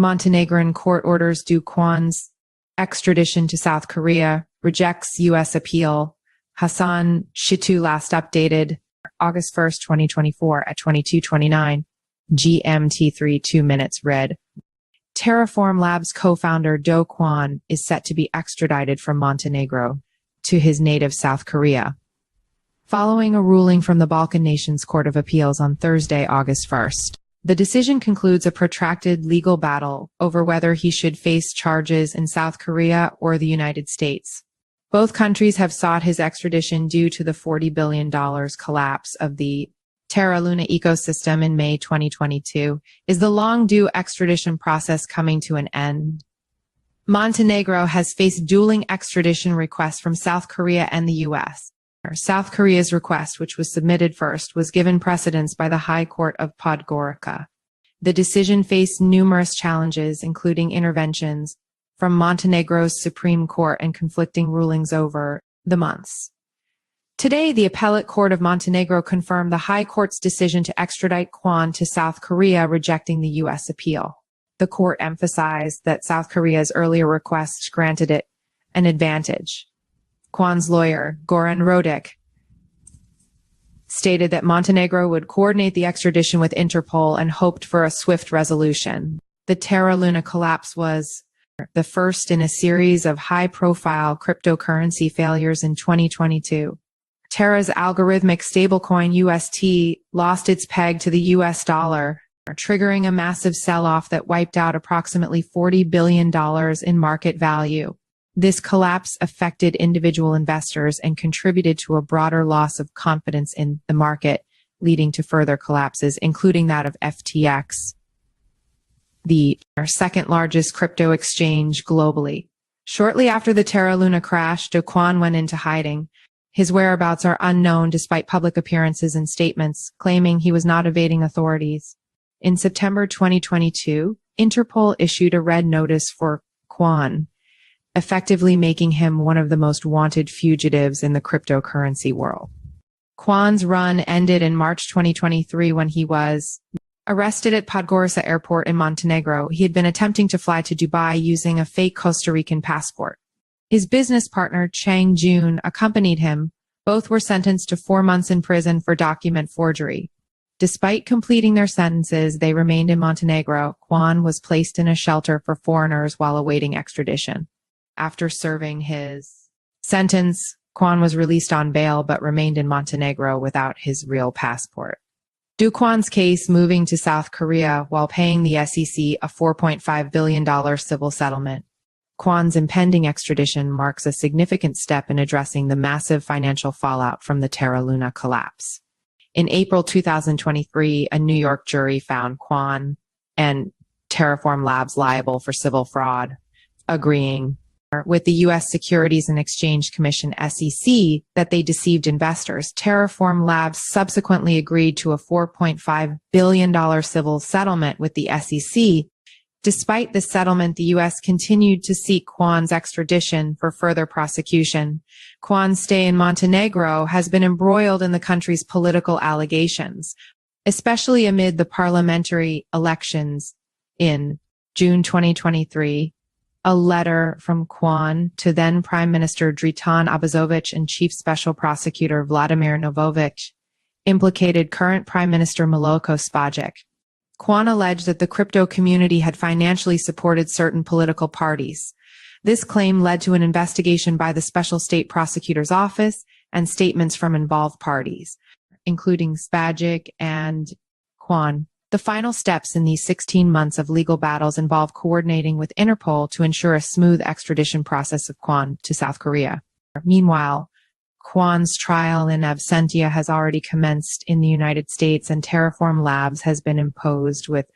Montenegrin court orders Do Kwon's extradition to South Korea, rejects U.S. appeal. Hassan Shittu last updated August 1st, 2024 at 22:29 GMT 2 minutes read. Terraform Labs co-founder Do Kwon is set to be extradited from Montenegro to his native South Korea, following a ruling from the Balkan Nations Court of Appeals on Thursday, August 1st. The decision concludes a protracted legal battle over whether he should face charges in South Korea or the United States. Both countries have sought his extradition due to the $40 billion collapse of the Terra ecosystem in May 2022. Is the long-due extradition process coming to an end? Montenegro has faced dueling extradition requests from South Korea and the U.S. South Korea's request, which was submitted first, was given precedence by the High Court of Podgorica. The decision faced numerous challenges, including interventions from Montenegro's Supreme Court and conflicting rulings over the months. Today, the Appellate Court of Montenegro confirmed the High Court's decision to extradite Kwon to South Korea, rejecting the U.S. appeal. The court emphasized that South Korea's earlier request granted it an advantage. Kwon's lawyer, Goran Rodic, stated that Montenegro would coordinate the extradition with Interpol and hoped for a swift resolution. The Terra collapse was the first in a series of high-profile cryptocurrency failures in 2022. Terra's algorithmic stablecoin UST lost its peg to the US dollar, triggering a massive sell-off that wiped out approximately $40 billion in market value. This collapse affected individual investors and contributed to a broader loss of confidence in the market, leading to further collapses, including that of FTX, the second largest crypto exchange globally. Shortly after the Terra crash, Do Kwon went into hiding. His whereabouts are unknown despite public appearances and statements claiming he was not evading authorities. In September 2022, Interpol issued a red notice for Kwon, effectively making him one of the most wanted fugitives in the cryptocurrency world. Kwon's run ended in March 2023 when he was arrested at Podgorica airport in Montenegro. He had been attempting to fly to Dubai using a fake Costa Rican passport. His business partner, Chang Jun, accompanied him. Both were sentenced to 4 months in prison for document forgery. Despite completing their sentences, they remained in Montenegro. Kwon was placed in a shelter for foreigners while awaiting extradition. After serving his sentence, Kwon was released on bail but remained in Montenegro without his real passport. Do Kwon's case moving to South Korea while paying the SEC a $4.5 billion civil settlement. Kwon's impending extradition marks a significant step in addressing the massive financial fallout from the Terra collapse. In April 2023, a New York jury found Kwon and Terraform Labs liable for civil fraud, agreeing with the U.S. Securities and Exchange Commission (SEC) that they deceived investors. Terraform Labs subsequently agreed to a $4.5 billion civil settlement with the SEC. Despite the settlement, the U.S. continued to seek Kwon's extradition for further prosecution. Kwon's stay in Montenegro has been embroiled in the country's political allegations, especially amid the parliamentary elections in June 2023. A letter from Kwon to then Prime Minister Dritan Abazovic and Chief Special Prosecutor Vladimir Novovic implicated current Prime Minister Miloko Spajic. Kwon alleged that the crypto community had financially supported certain political parties. This claim led to an investigation by the Special State Prosecutor's Office and statements from involved parties, including Spajic and Kwon. The final steps in these 16 months of legal battles involve coordinating with Interpol to ensure a smooth extradition process of Kwon to South Korea. Meanwhile, Kwon's trial in absentia has already commenced in the United States, and Terraform Labs has been imposed with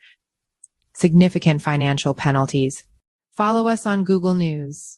significant financial penalties. Follow us on Google News.